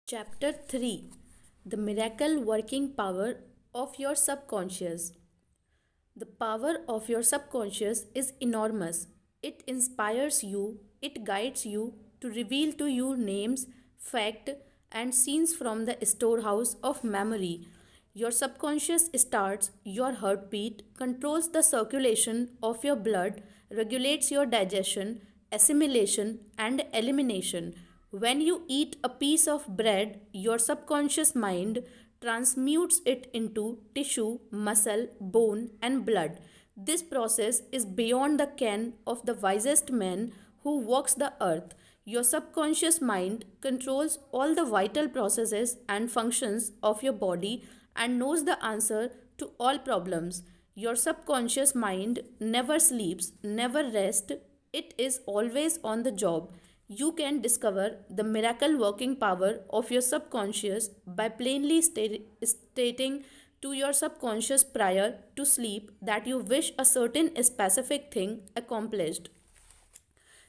Chapter 3: The Miracle Working Power of Your Subconscious. The power of your subconscious is enormous. It inspires you, it guides you to reveal to you names, fact, and scenes from the storehouse of memory. Your subconscious starts your heartbeat, controls the circulation of your blood, regulates your digestion, assimilation, and elimination. When you eat a piece of bread, your subconscious mind transmutes it into tissue, muscle, bone, and blood. This process is beyond the ken of the wisest man who walks the earth. Your subconscious mind controls all the vital processes and functions of your body and knows the answer to all problems. Your subconscious mind never sleeps, never rests, it is always on the job. You can discover the miracle working power of your subconscious by plainly stating to your subconscious prior to sleep that you wish a certain specific thing accomplished.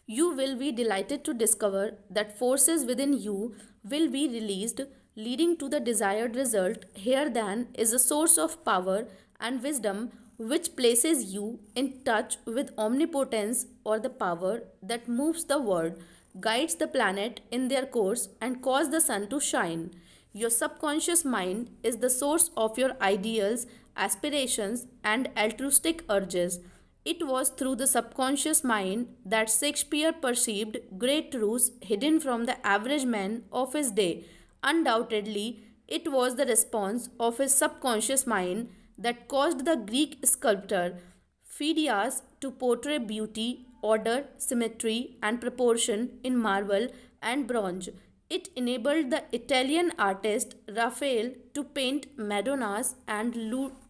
You will be delighted to discover that forces within you will be released, leading to the desired result. Here, then, is a source of power and wisdom which places you in touch with omnipotence, or the power that moves the world, guides the planet in their course, and causes the sun to shine. Your subconscious mind is the source of your ideals, aspirations, and altruistic urges. It was through the subconscious mind that Shakespeare perceived great truths hidden from the average man of his day. Undoubtedly, it was the response of his subconscious mind that caused the Greek sculptor Phidias to portray beauty, order, symmetry, and proportion in marble and bronze. It enabled the Italian artist Raphael to paint Madonnas and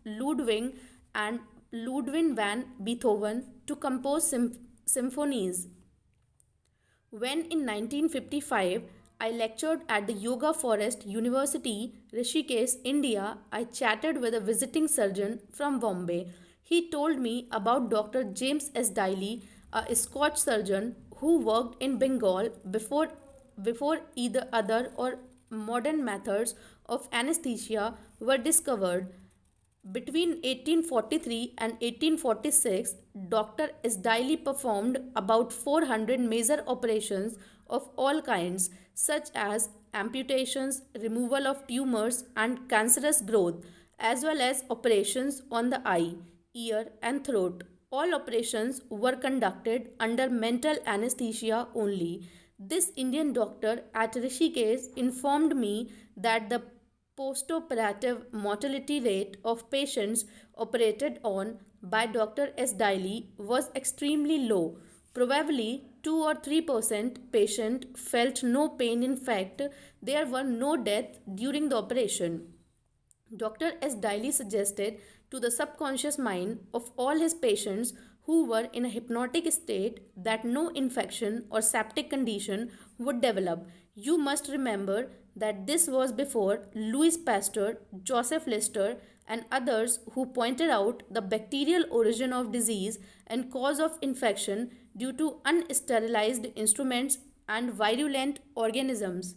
Ludwig and Ludwig van Beethoven to compose symphonies. When in 1955 I lectured at the Yoga Forest University, Rishikesh, India, I chatted with a visiting surgeon from Bombay. He told me about Dr. James S. Daly, a Scotch surgeon who worked in Bengal before either other or modern methods of anesthesia were discovered. Between 1843 and 1846, Dr. Isdaili performed about 400 major operations of all kinds, such as amputations, removal of tumors, and cancerous growth, as well as operations on the eye, ear, and throat. All operations were conducted under mental anesthesia only. This Indian doctor at Rishikesh informed me that the postoperative mortality rate of patients operated on by Dr. S. Daly was extremely low. Probably 2 or 3% patient felt no pain. In fact, there were no deaths during the operation. Dr. S. Daly suggested to the subconscious mind of all his patients who were in a hypnotic state that no infection or septic condition would develop. You must remember that this was before Louis Pasteur, Joseph Lister, and others who pointed out the bacterial origin of disease and cause of infection due to unsterilized instruments and virulent organisms.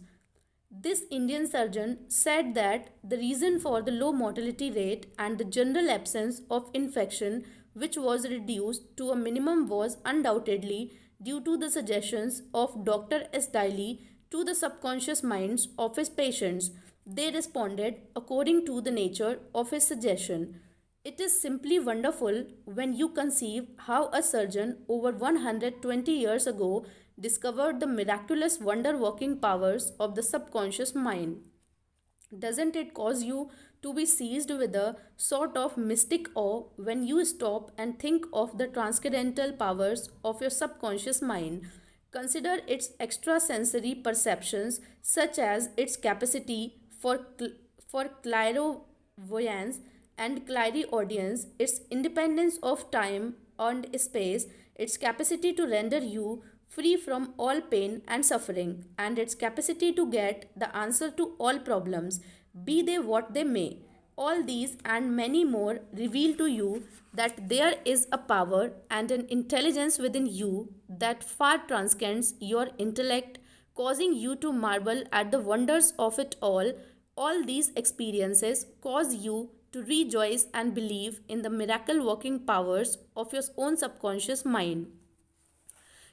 This Indian surgeon said that the reason for the low mortality rate and the general absence of infection, which was reduced to a minimum, was undoubtedly due to the suggestions of Dr. S. Daly to the subconscious minds of his patients. They responded according to the nature of his suggestion. It is simply wonderful when you conceive how a surgeon over 120 years ago discovered the miraculous wonder working powers of the subconscious mind. Doesn't it cause you to be seized with a sort of mystic awe when you stop and think of the transcendental powers of your subconscious mind? Consider its extrasensory perceptions, such as its capacity for clairvoyance and clairaudience, its independence of time and space, its capacity to render you free from all pain and suffering, and its capacity to get the answer to all problems, be they what they may. All these and many more reveal to you that there is a power and an intelligence within you that far transcends your intellect, causing you to marvel at the wonders of it all. All these experiences cause you to rejoice and believe in the miracle working powers of your own subconscious mind.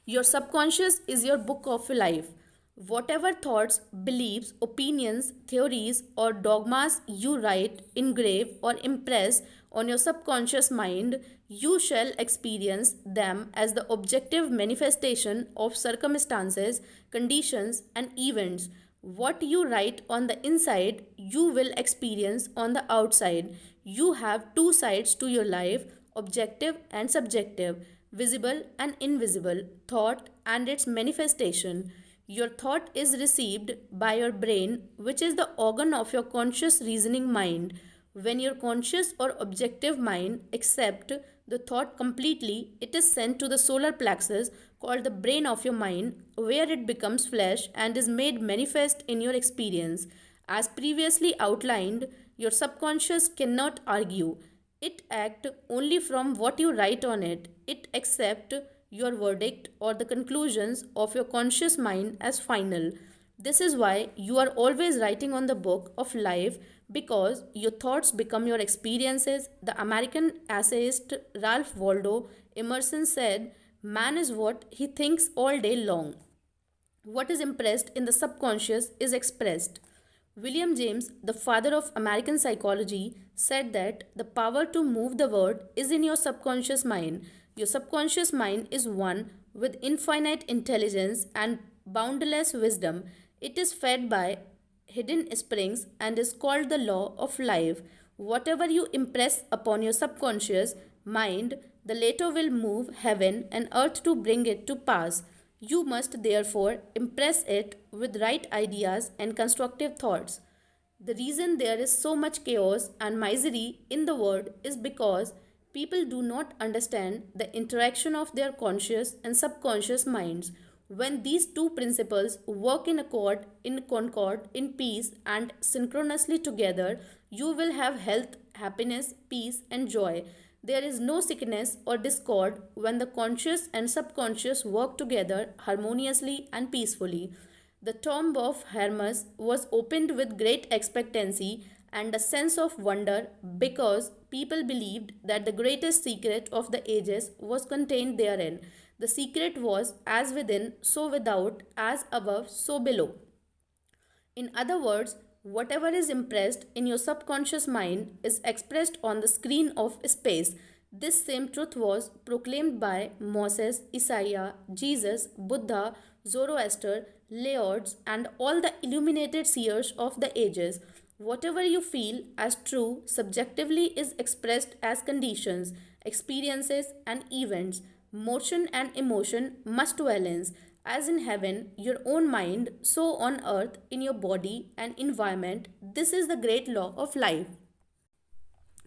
Your subconscious is your book of life. Whatever thoughts, beliefs, opinions, theories, or dogmas you write, engrave, or impress on your subconscious mind, you shall experience them as the objective manifestation of circumstances, conditions, and events. What you write on the inside, you will experience on the outside. You have two sides to your life, objective and subjective, visible and invisible, thought and its manifestation. Your thought is received by your brain, which is the organ of your conscious reasoning mind. When your conscious or objective mind accepts the thought completely, it is sent to the solar plexus called the brain of your mind, where it becomes flesh and is made manifest in your experience. As previously outlined, your subconscious cannot argue. It acts only from what you write on it. It accepts your verdict or the conclusions of your conscious mind as final. This is why you are always writing on the book of life, because your thoughts become your experiences. The American essayist Ralph Waldo Emerson said, "Man is what he thinks all day long. What is impressed in the subconscious is expressed." William James, the father of American psychology, said that the power to move the world is in your subconscious mind. Your subconscious mind is one with infinite intelligence and boundless wisdom. It is fed by hidden springs and is called the law of life. Whatever you impress upon your subconscious mind, the latter will move heaven and earth to bring it to pass. You must therefore impress it with right ideas and constructive thoughts. The reason there is so much chaos and misery in the world is because people do not understand the interaction of their conscious and subconscious minds. When these two principles work in concord, in peace, and synchronously together, you will have health, happiness, peace, and joy. There is no sickness or discord when the conscious and subconscious work together harmoniously and peacefully. The tomb of Hermes was opened with great expectancy and a sense of wonder, because people believed that the greatest secret of the ages was contained therein. The secret was as within, so without, as above, so below. In other words, whatever is impressed in your subconscious mind is expressed on the screen of space. This same truth was proclaimed by Moses, Isaiah, Jesus, Buddha, Zoroaster, Laodes, and all the illuminated seers of the ages. Whatever you feel as true subjectively is expressed as conditions, experiences, and events. Motion and emotion must balance. As in heaven, your own mind, so on earth, in your body and environment. This is the great law of life.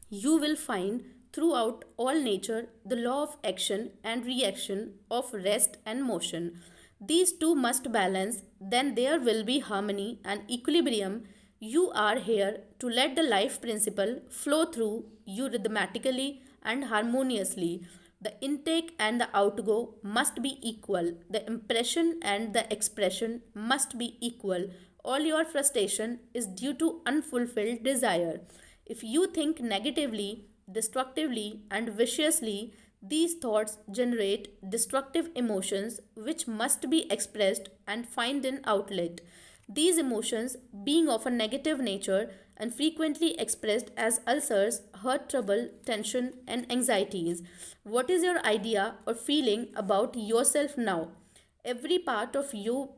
You will find throughout all nature the law of action and reaction, of rest and motion. These two must balance, then there will be harmony and equilibrium. You are here to let the life principle flow through you rhythmically and harmoniously. The intake and the outgo must be equal. The impression and the expression must be equal. All your frustration is due to unfulfilled desire. If you think negatively, destructively, and viciously, these thoughts generate destructive emotions which must be expressed and find an outlet. These emotions, being of a negative nature and frequently expressed as ulcers, hurt, trouble, tension, and anxieties. What is your idea or feeling about yourself now? Every part of you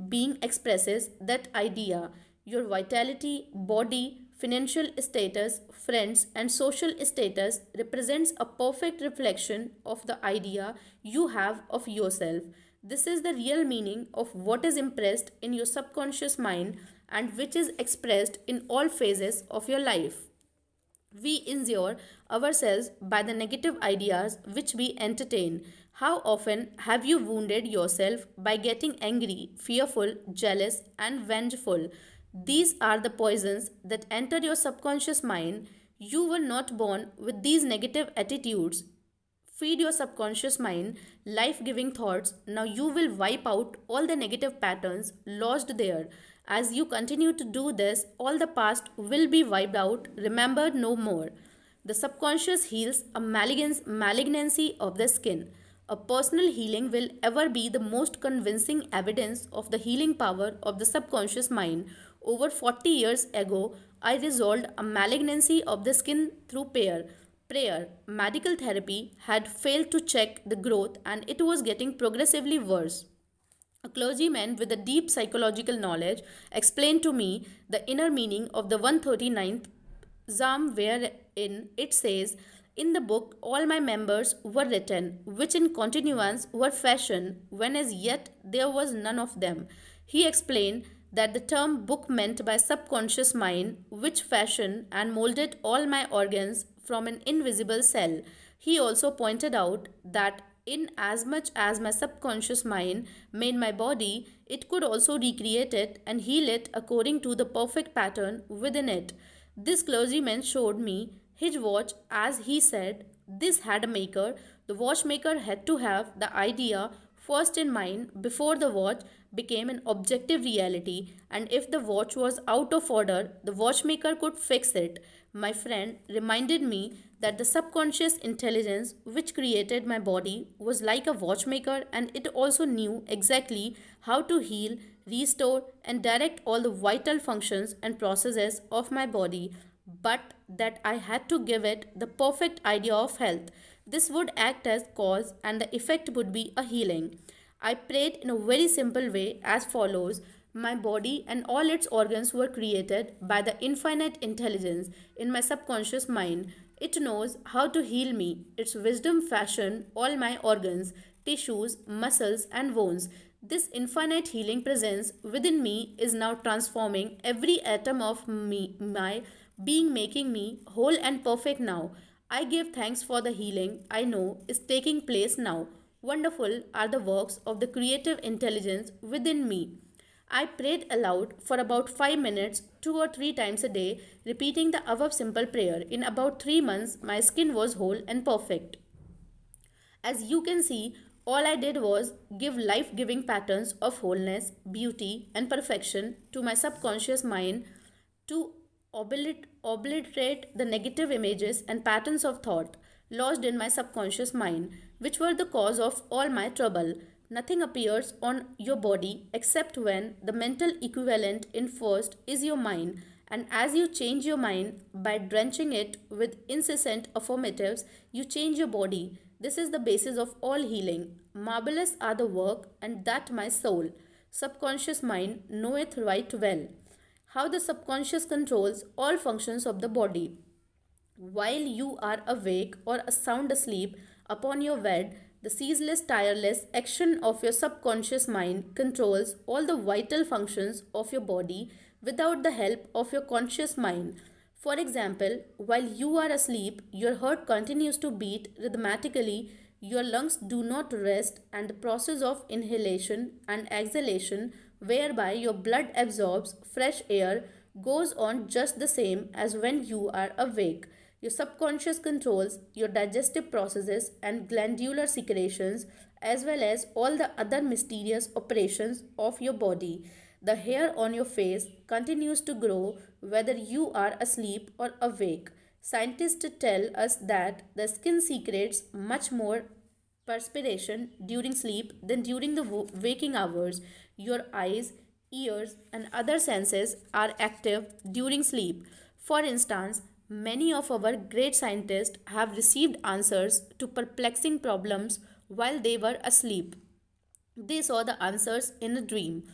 being expresses that idea. Your vitality, body, financial status, friends, and social status represents a perfect reflection of the idea you have of yourself. This is the real meaning of what is impressed in your subconscious mind and which is expressed in all phases of your life. We injure ourselves by the negative ideas which we entertain. How often have you wounded yourself by getting angry, fearful, jealous, and vengeful? These are the poisons that enter your subconscious mind. You were not born with these negative attitudes. Feed your subconscious mind life giving thoughts. Now you will wipe out all the negative patterns lodged there. As you continue to do this, all the past will be wiped out, remembered no more. The subconscious heals a malignancy of the skin. A personal healing will ever be the most convincing evidence of the healing power of the subconscious mind. Over 40 years ago, I resolved a malignancy of the skin through prayer. Medical therapy had failed to check the growth and it was getting progressively worse. A clergyman with a deep psychological knowledge explained to me the inner meaning of the 139th Psalm, wherein it says, "In the book all my members were written, which in continuance were fashioned, when as yet there was none of them." He explained that the term book meant by subconscious mind, which fashioned and molded all my organs from an invisible cell. He also pointed out that in as much as my subconscious mind made my body, it could also recreate it and heal it according to the perfect pattern within it. This clergyman showed me his watch. As he said, this had a maker. The watchmaker had to have the idea first in mind before the watch became an objective reality, and if the watch was out of order, the watchmaker could fix it. My friend reminded me that the subconscious intelligence which created my body was like a watchmaker, and it also knew exactly how to heal, restore, and direct all the vital functions and processes of my body, but that I had to give it the perfect idea of health. This would act as cause and the effect would be a healing. I prayed in a very simple way as follows. My body and all its organs were created by the infinite intelligence in my subconscious mind. It knows how to heal me. Its wisdom fashioned all my organs, tissues, muscles, and bones. This infinite healing presence within me is now transforming every atom of my being, making me whole and perfect now. I give thanks for the healing I know is taking place now. Wonderful are the works of the creative intelligence within me. I prayed aloud for about 5 minutes, 2 or 3 times a day, repeating the above simple prayer. In about 3 months, my skin was whole and perfect. As you can see, all I did was give life giving patterns of wholeness, beauty, and perfection to my subconscious mind to obliterate the negative images and patterns of thought lodged in my subconscious mind, which were the cause of all my trouble. Nothing appears on your body except when the mental equivalent in first is your mind, and as you change your mind by drenching it with incessant affirmatives, you change your body. This is the basis of all healing. Marvelous are the work, and that my soul, subconscious mind, knoweth right well. How the subconscious controls all functions of the body. While you are awake or sound asleep upon your bed, the ceaseless, tireless action of your subconscious mind controls all the vital functions of your body without the help of your conscious mind. For example, while you are asleep, your heart continues to beat rhythmically, your lungs do not rest, and the process of inhalation and exhalation, whereby your blood absorbs fresh air, goes on just the same as when you are awake. Your subconscious controls your digestive processes and glandular secretions, as well as all the other mysterious operations of your body. The hair on your face continues to grow whether you are asleep or awake. Scientists tell us that the skin secretes much more perspiration during sleep than during the waking hours. Your eyes, ears, and other senses are active during sleep. For instance, many of our great scientists have received answers to perplexing problems while they were asleep. They saw the answers in a dream.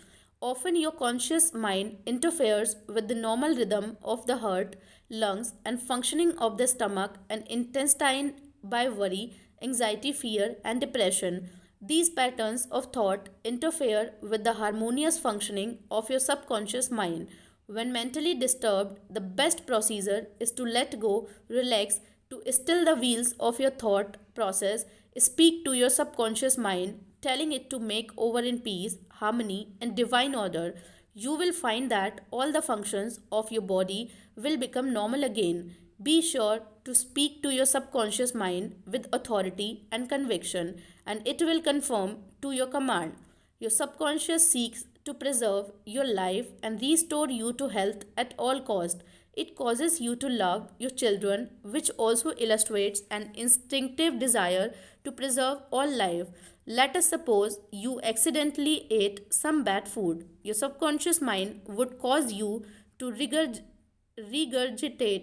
Often, your conscious mind interferes with the normal rhythm of the heart, lungs, and functioning of the stomach and intestine by worry, anxiety, fear, and depression. These patterns of thought interfere with the harmonious functioning of your subconscious mind. When mentally disturbed, the best procedure is to let go, relax, to still the wheels of your thought process. Speak to your subconscious mind, telling it to make over in peace, harmony, and divine order. You will find that all the functions of your body will become normal again. Be sure to speak to your subconscious mind with authority and conviction, and it will conform to your command. Your subconscious seeks to preserve your life and restore you to health at all cost. It causes you to love your children, which also illustrates an instinctive desire to preserve all life. Let us suppose you accidentally ate some bad food. Your subconscious mind would cause you to regurgitate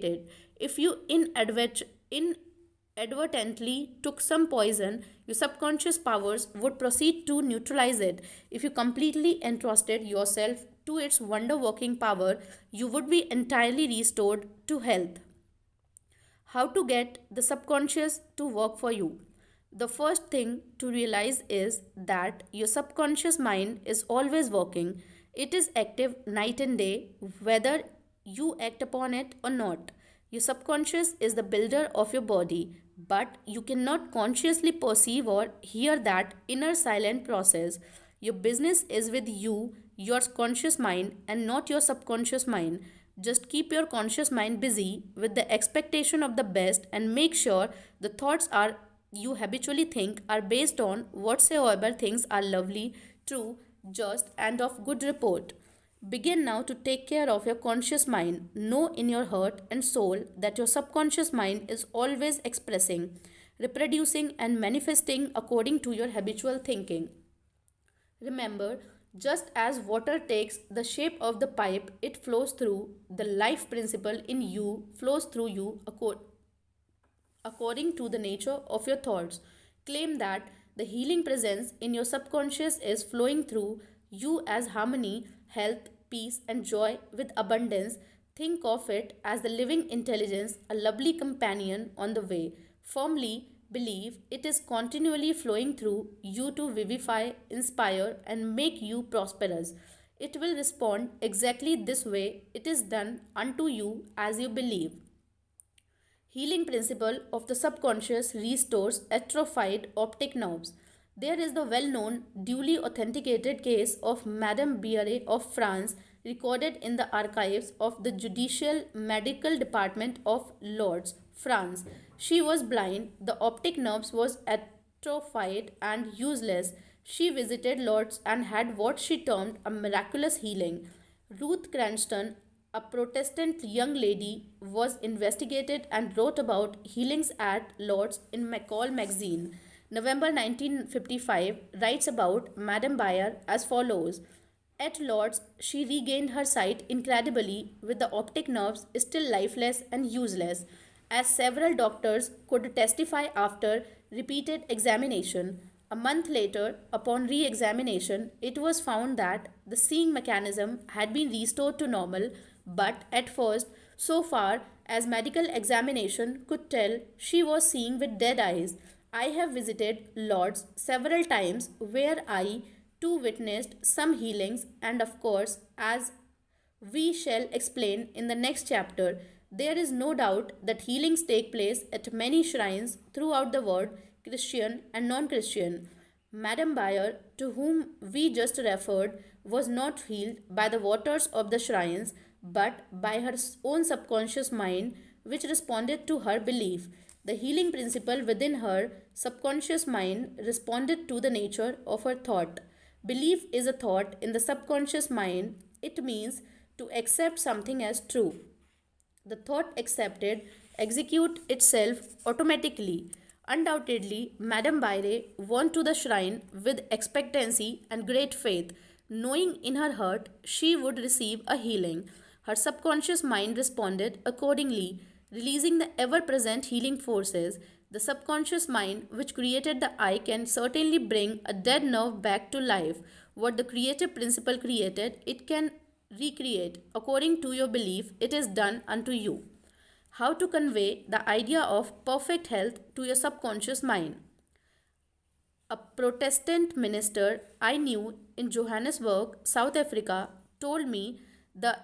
it. If you inadvertently took some poison, your subconscious powers would proceed to neutralize it. If you completely entrusted yourself to its wonder working power, you would be entirely restored to health. How to get the subconscious to work for you? The first thing to realize is that your subconscious mind is always working. It is active night and day, whether you act upon it or not. Your subconscious is the builder of your body, but you cannot consciously perceive or hear that inner silent process. Your business is with you, your conscious mind, and not your subconscious mind. Just keep your conscious mind busy with the expectation of the best and make sure the thoughts are you habitually think are based on whatsoever things are lovely, true, just, and of good report. Begin now to take care of your conscious mind. Know in your heart and soul that your subconscious mind is always expressing, reproducing, and manifesting according to your habitual thinking. Remember, just as water takes the shape of the pipe it flows through, the life principle in you flows through you according to the nature of your thoughts. Claim that the healing presence in your subconscious is flowing through you as harmony, health, peace, and joy with abundance. Think of it as the living intelligence, a lovely companion on the way. Firmly believe it is continually flowing through you to vivify, inspire, and make you prosperous. It will respond exactly this way. It is done unto you as you believe. Healing principle of the subconscious restores atrophied optic nerves. There is the well known, duly authenticated case of Madame Biere of France, recorded in the archives of the Judicial Medical Department of Lords, France. She was blind, the optic nerves was atrophied and useless. She visited Lords and had what she termed a miraculous healing. Ruth Cranston, a Protestant young lady, was investigated and wrote about healings at Lord's in McCall magazine. November 1955 writes about Madame Bayer as follows. At Lord's, she regained her sight incredibly, with the optic nerves still lifeless and useless, as several doctors could testify after repeated examination. A month later, upon re examination, it was found that the seeing mechanism had been restored to normal, but at first, so far as medical examination could tell, she was seeing with dead eyes. I have visited Lords several times where I too witnessed some healings, and of course, as we shall explain in the next chapter, there is no doubt that healings take place at many shrines throughout the world, Christian and non Christian. Madame Bayer, to whom we just referred, was not healed by the waters of the shrines but by her own subconscious mind, which responded to her belief. The healing principle within her subconscious mind responded to the nature of her thought. Belief is a thought in the subconscious mind. It means to accept something as true. The thought accepted execute itself automatically. Undoubtedly, Madame Baire went to the shrine with expectancy and great faith, knowing in her heart she would receive a healing. Her subconscious mind responded accordingly, releasing the ever present healing forces. The subconscious mind, which created the eye, can certainly bring a dead nerve back to life. What the creative principle created, it can recreate. According to your belief, it is done unto you. How to convey the idea of perfect health to your subconscious mind. A Protestant minister I knew in Johannesburg, South Africa, told me the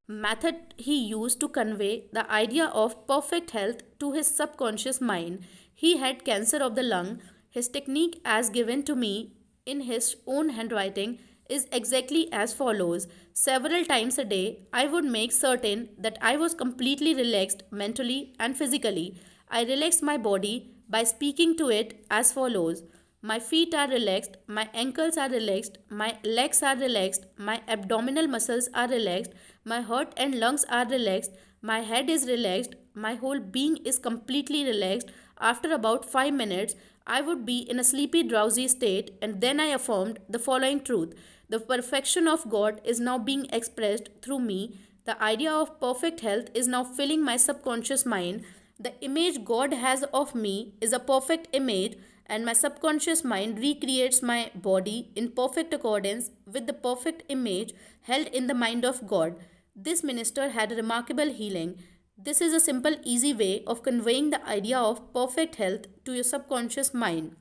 method he used to convey the idea of perfect health to his subconscious mind. He had cancer of the lung. His technique, as given to me in his own handwriting, is exactly as follows. Several times a day, I would make certain that I was completely relaxed mentally and physically. I relaxed my body by speaking to it as follows. My feet are relaxed, my ankles are relaxed, my legs are relaxed, my abdominal muscles are relaxed, my heart and lungs are relaxed, my head is relaxed, my whole being is completely relaxed. After about 5 minutes, I would be in a sleepy, drowsy state, and then I affirmed the following truth. The perfection of God is now being expressed through me. The idea of perfect health is now filling my subconscious mind. The image God has of me is a perfect image, and my subconscious mind recreates my body in perfect accordance with the perfect image held in the mind of God. This minister had a remarkable healing. This is a simple, easy way of conveying the idea of perfect health to your subconscious mind.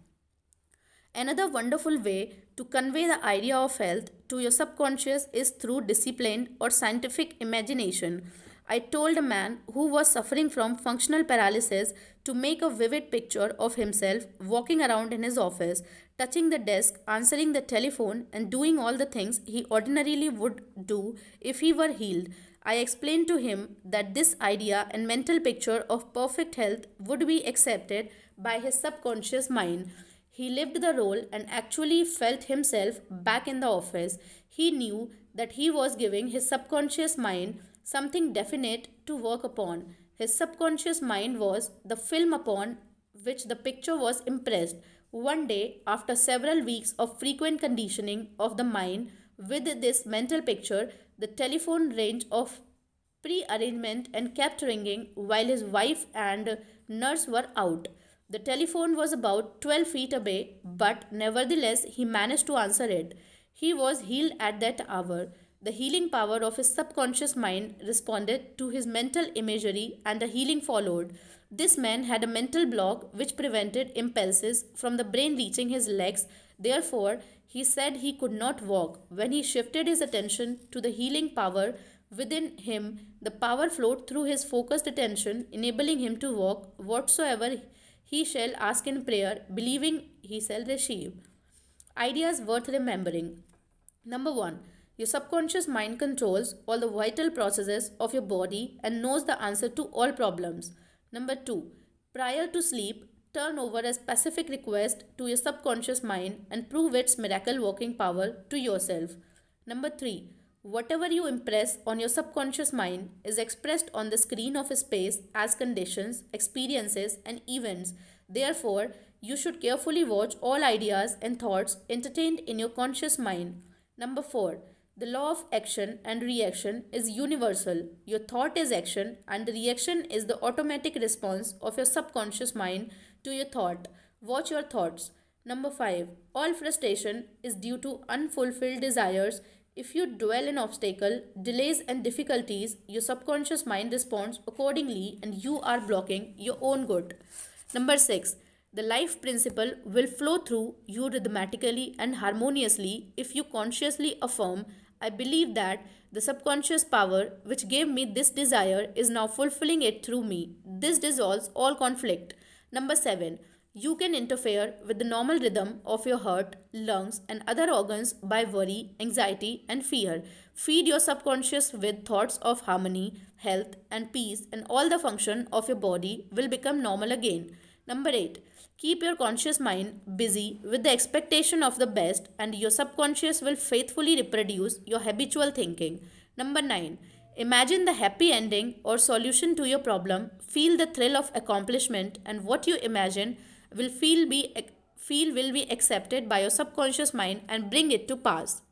Another wonderful way to convey the idea of health to your subconscious is through disciplined or scientific imagination. I told a man who was suffering from functional paralysis to make a vivid picture of himself walking around in his office, touching the desk, answering the telephone, and doing all the things he ordinarily would do if he were healed. I explained to him that this idea and mental picture of perfect health would be accepted by his subconscious mind. He lived the role and actually felt himself back in the office. He knew that he was giving his subconscious mind something definite to work upon. His subconscious mind was the film upon which the picture was impressed. One day, after several weeks of frequent conditioning of the mind with this mental picture, the telephone range of prearrangement and kept ringing while his wife and nurse were out. The telephone was about 12 feet away, but nevertheless he managed to answer it. He was healed at that hour. The healing power of his subconscious mind responded to his mental imagery, and a healing followed. This man had a mental block which prevented impulses from the brain reaching his legs. Therefore, he said he could not walk. When he shifted his attention to the healing power within him, the power flowed through his focused attention, enabling him to walk whatsoever he shall ask in prayer, believing he shall receive. Ideas worth remembering. Number 1. Your subconscious mind controls all the vital processes of your body and knows the answer to all problems. Number 2. Prior to sleep, turn over a specific request to your subconscious mind and prove its miracle working power to yourself. Number 3. Whatever you impress on your subconscious mind is expressed on the screen of space as conditions, experiences, and events. Therefore, you should carefully watch all ideas and thoughts entertained in your conscious mind. Number 4. The law of action and reaction is universal. Your thought is action, and the reaction is the automatic response of your subconscious mind to your thought. Watch your thoughts. Number 5. All frustration is due to unfulfilled desires. If you dwell in obstacle, delays and difficulties, your subconscious mind responds accordingly and you are blocking your own good. Number 6. The life principle will flow through you rhythmically and harmoniously if you consciously affirm, I believe that the subconscious power which gave me this desire is now fulfilling it through me. This dissolves all conflict. Number 7. You can interfere with the normal rhythm of your heart, lungs, and other organs by worry, anxiety, and fear. Feed your subconscious with thoughts of harmony, health, and peace, and all the function of your body will become normal again. Number 8. Keep your conscious mind busy with the expectation of the best, and your subconscious will faithfully reproduce your habitual thinking. Number 9. Imagine the happy ending or solution to your problem. Feel the thrill of accomplishment, and what you imagine will feel will be accepted by your subconscious mind and bring it to pass.